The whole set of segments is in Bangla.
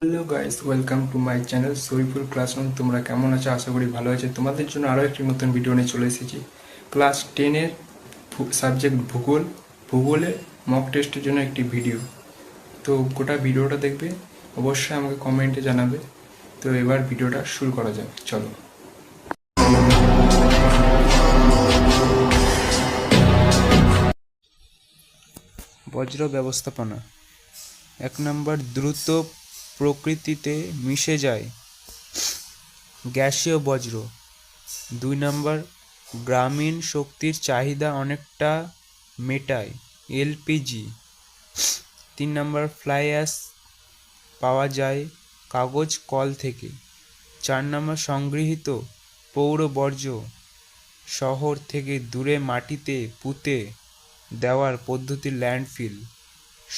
Hello guys, welcome to my channel Shariful classroom. তোমরা কেমন আছো? আশা করি ভালো আছো। তোমাদের জন্য আরও একটি নতুন ভিডিও নিয়ে চলে এসেছি। ক্লাস 10-এর সাবজেক্ট ভূগোলে মক টেস্টের জন্য একটি ভিডিও। তো গোটা ভিডিওটা দেখবে, অবশ্যই আমাকে কমেন্টে জানাবে। তো এবার ভিডিওটা শুরু করা যাক, চলো। বজ্র ব্যবস্থাপনা। 1 নম্বর, দ্রুত প্রকৃতিতে মিশে যায়, গ্যাসীয় বজ্র। 2 নম্বর, গ্রামীণ শক্তির চাহিদা অনেকটা মেটায়, এলপিজি। 3 নম্বর, ফ্লাই অ্যাশ পাওয়া যায় কাগজ কল থেকে। 4 নম্বর, সংগৃহীত পৌর বর্জ্য শহর থেকে দূরে মাটিতে পুঁতে দেওয়ার পদ্ধতি ল্যান্ডফিল।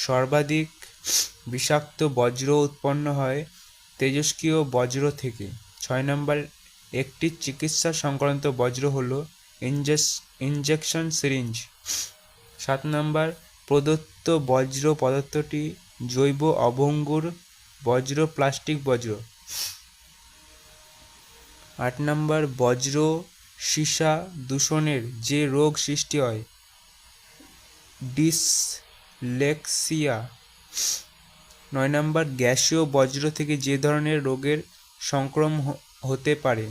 সর্বাধিক বিষাক্ত বজ্র উৎপন্ন হয় তেজস্ক্রিয় বজ্র থেকে। 6 নম্বর, একটি চিকিৎসা সংক্রান্ত বজ্র হলো ইনজেকশন সিরিঞ্জ। 7 নম্বর, প্রদত্ত বজ্র পদার্থটি জৈব অভঙ্গুর বজ্র, প্লাস্টিক বজ্র। 8 নম্বর, বজ্র সীসা দূষণের যে রোগ সৃষ্টি হয়, ডিসলেক্সিয়া। 9 নম্বর, গ্যাসীয় বজ্র থেকে যে ধরনের রোগের সংক্রমণ হতে পারে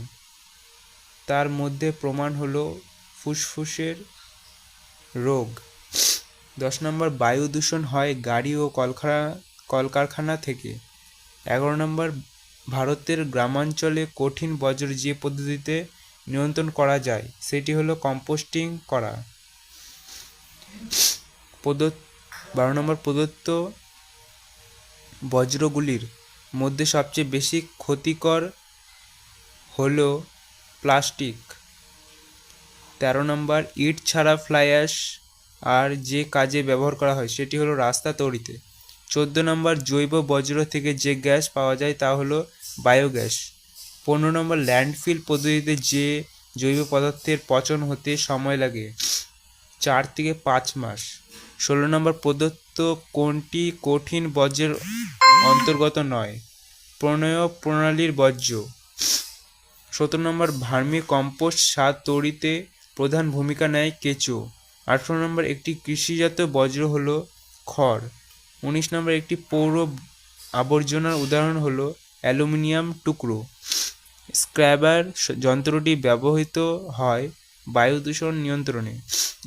তার মধ্যে প্রমাণ হলো ফুসফুসের রোগ। 10 নম্বর, বায়ু দূষণ হয় গাড়ি ও কলকারখানা থেকে। 11 নম্বর, ভারতের গ্রামাঞ্চলে কঠিন বজ্র যে পদ্ধতিতে নিয়ন্ত্রণ করা যায় সেটি হলো কম্পোস্টিং করা। 12 নম্বর, প্রদত্ত বজ্রগুলির মধ্যে সবচেয়ে বেশি ক্ষতিকর হলো প্লাস্টিক। 13 নম্বর, ইট ছাড়া ফ্লাই অ্যাশ আর যে কাজে ব্যবহার করা হয় সেটি হলো রাস্তা তৈরিতে। 14 নম্বর, জৈব বজ্র থেকে যে গ্যাস পাওয়া যায় তা হলো বায়োগ্যাস। 15 নম্বর, ল্যান্ডফিল পদ্ধতিতে যে জৈব পদার্থের পচন হতে সময় লাগে 4 থেকে 5 মাস। 16 নম্বর, প্রদত্ত কোনটি কঠিন বজ্রের অন্তর্গত নয়? প্রণয় প্রণালীর বর্জ্য। 17 নম্বর, ভার্মি কম্পোস্ট সার তৈরিতে প্রধান ভূমিকা নেয় কেঁচো। 18 নম্বর, একটি কৃষিজাত বজ্র হলো খড়। 19 নম্বর, একটি পৌর আবর্জনার উদাহরণ হলো অ্যালুমিনিয়াম টুকরো। স্ক্র্যাবার যন্ত্রটি ব্যবহৃত হয় বায়ু দূষণ নিয়ন্ত্রণে।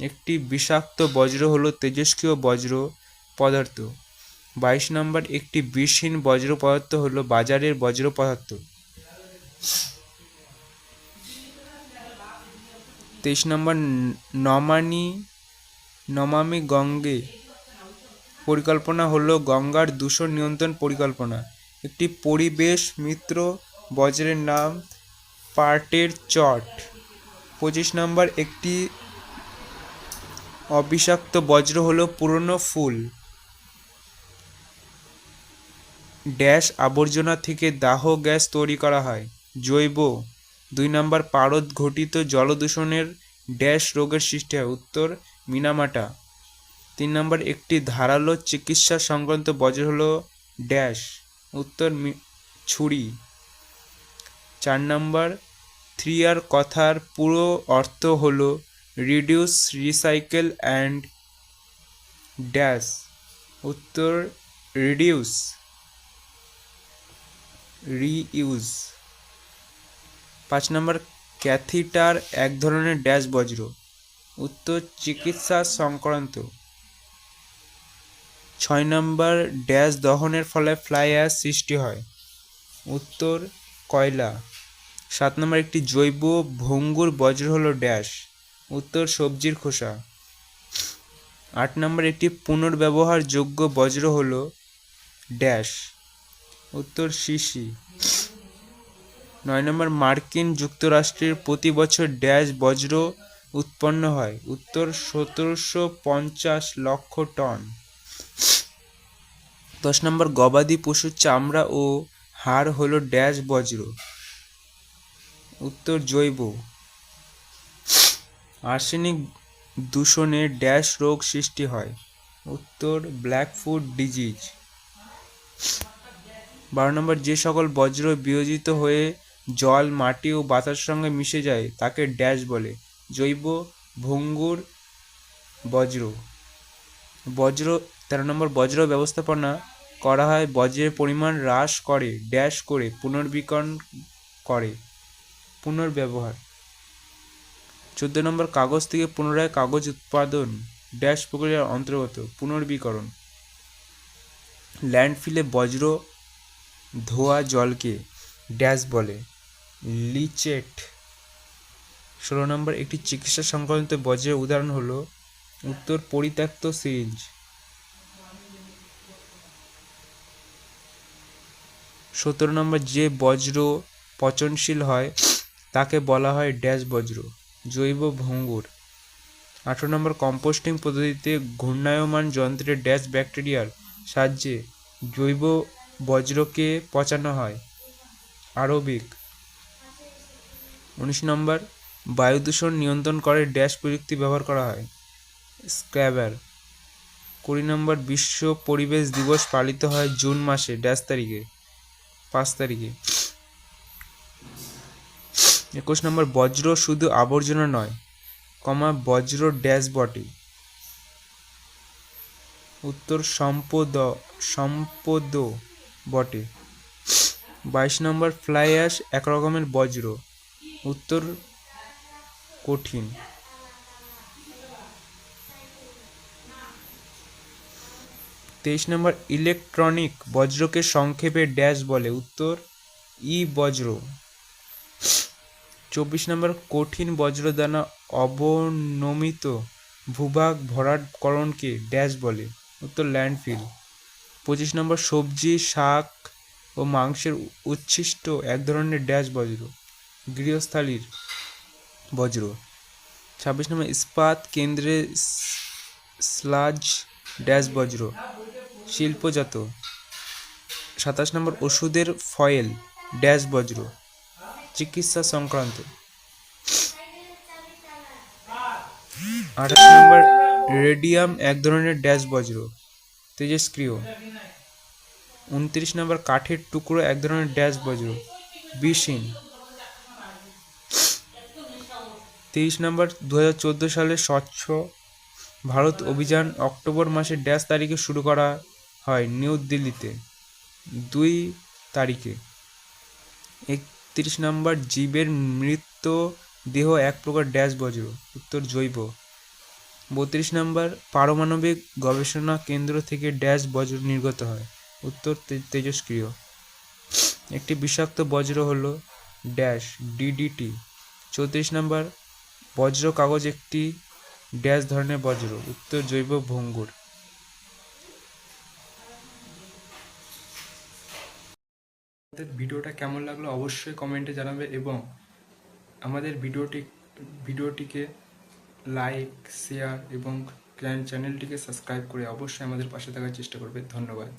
একটি বিষাক্ত বজ্র হলো তেজস্ক্রিয় বজ্র পদার্থ। 22 নম্বর, একটি বিষহীন বজ্র পদার্থ হলো বাজারের বজ্র পদার্থ। 23 নম্বর, নমামি গঙ্গে পরিকল্পনা হলো গঙ্গার দূষণ নিয়ন্ত্রণ পরিকল্পনা। একটি পরিবেশ মিত্র বজ্রের নাম পার্টের চট। 25 নম্বর, একটি অবিষাক্ত বজ্র হলো পুরনো ফুল ড্যাশ আবর্জনা থেকে দাহ গ্যাস তৈরি করা হয়, জৈব। 2 নম্বর, পারদ ঘটিত জলদূষণের ড্যাশ রোগের সৃষ্টি হয়, উত্তর মিনামাটা। 3 নম্বর, একটি ধারালো চিকিৎসা সংক্রান্ত বজ্র হলো ড্যাশ, উত্তর ছুরি। 4 নম্বর, 3R কথার পুরো অর্থ হলো রিডিউস, রিসাইকেল অ্যান্ড ড্যাশ, উত্তর রিডিউস, রিইউজ। 5 নম্বর, ক্যাথিটার এক ধরনের ড্যাশ বজ্র, উত্তর চিকিৎসা সংক্রান্ত। 6 নম্বর, ড্যাশ দহনের ফলে ফ্লাই অ্যাশ সৃষ্টি হয়, উত্তর কয়লা। 7 নম্বর, একটি জৈব ভঙ্গুর বজ্র হলো ড্যাশ, উত্তর সবজির খোসা। 8 নম্বর, একটি পুনর্ব্যবহারযোগ্য বজ্র হলো ড্যাশ, উত্তর শিশি। 9 নম্বর, মার্কিন যুক্তরাষ্ট্রের প্রতি বছর ড্যাশ বজ্র উৎপন্ন হয়, উত্তর 1750 লক্ষ টন। 10 নম্বর, গবাদি পশুর চামড়া ও হাড় হলো ড্যাশ বজ্র, উত্তর জৈব। আর্সেনিক দূষণে ড্যাশ রোগ সৃষ্টি হয়, উত্তর ব্ল্যাকফুট ডিজিজ। 12 নম্বর, যে সকল বজ্র বিয়োজিত হয়ে জল, মাটি ও বাতাসের সঙ্গে মিশে যায় তাকে ড্যাশ বলে। জৈব, ভঙ্গুর, বজ্র। 13 নম্বর, বজ্র ব্যবস্থাপনা করা হয় বজ্রের পরিমাণ হ্রাস করে ড্যাশ করে পুনর্বীকরণ করে পুনর্ব্যবহার। 14 নম্বর, কাগজ থেকে পুনরায় কাগজ উৎপাদন ড্যাশ প্রক্রিয়ার অন্তর্গত পুনর্বীকরণ। ল্যান্ডফিলে বজ্র ধোয়া জলকে ড্যাশ বলে লিচেট। 16 নম্বর, একটি চিকিৎসা সংক্রান্ত বজ্রের উদাহরণ হলো উত্তর পরিত্যক্ত সিরিঞ্জ। 17 নম্বর, যে বজ্র পচনশীল হয় তাকে বলা হয় ড্যাশ বজ্র জৈব ভঙ্গুর। 18 নম্বর, কম্পোস্টিং পদ্ধতিতে ঘূর্ণায়মান যন্ত্রে ড্যাশ ব্যাকটেরিয়ার সাহায্যে জৈব বজ্রকে পচানো হয় আরবিক। 19 নম্বর, বায়ু দূষণ নিয়ন্ত্রণ করে ড্যাশ প্রযুক্তি ব্যবহার করা হয় স্ক্র্যাবার। 20 নম্বর, বিশ্ব পরিবেশ দিবস পালিত হয় জুন মাসে ড্যাশ তারিখে 5 তারিখে। 21 নম্বর, বজ্র শুধু আবর্জনা নয়, বজ্র ড্যাশ বটে উত্তর সম্পদ বটে। 22 নম্বর, ফ্লাই অ্যাশ এক রকমের বজ্র উত্তর কঠিন। 23 নম্বর, ইলেকট্রনিক বজ্রকে সংক্ষেপে ড্যাশ বলে উত্তর বজ্র। 24 নম্বর, কঠিন বজ্রদানা অবনমিত ভূভাগ ভরাটকরণকে ড্যাশ বলে উত্তর ল্যান্ডফিল। 25 নম্বর, সবজি, শাক ও মাংসের উচ্ছিষ্ট এক ধরনের ড্যাশ বজ্র গৃহস্থালির বজ্র। 26 নম্বর, ইস্পাত কেন্দ্রে স্লাজ ড্যাশ বজ্র শিল্পজাত। 27 নম্বর, ওষুধের ফয়েল ড্যাশ বজ্র চিকিৎসা সংক্রান্ত। 28 নম্বর, রেডিয়াম এক ধরনের ড্যাশ বজ্র তেজস্ক্রিয়। 29 নম্বর, কাঠের টুকরো এক ধরনের ড্যাশ বজ্র বিষহীন। 23 নম্বর, 2014 সালে স্বচ্ছ ভারত অভিযান অক্টোবর মাসে ড্যাশ তারিখে শুরু করা হয় নিউ দিল্লিতে 2 তারিখে। 31 নম্বর, জীবের মৃত দেহ এক প্রকার ড্যাশ বজ্র উত্তর জৈব। 32 নম্বর, পারমাণবিক গবেষণা কেন্দ্র থেকে ড্যাশ বজ্র নির্গত হয় উত্তর তেজস্ক্রিয়। একটি বিষাক্ত বজ্র হলো ড্যাশ ডিডিটি। 34 নম্বর, বজ্র কাগজ একটি ড্যাশ ধরনের বজ্র উত্তর জৈব ভঙ্গুর। ভিডিওটা কেমন লাগলো অবশ্যই কমেন্টে জানাবে এবং আমাদের ভিডিওটিকে লাইক, শেয়ার এবং চ্যানেলটিকে সাবস্ক্রাইব করে অবশ্যই আমাদের পাশে থাকার চেষ্টা করবে। ধন্যবাদ।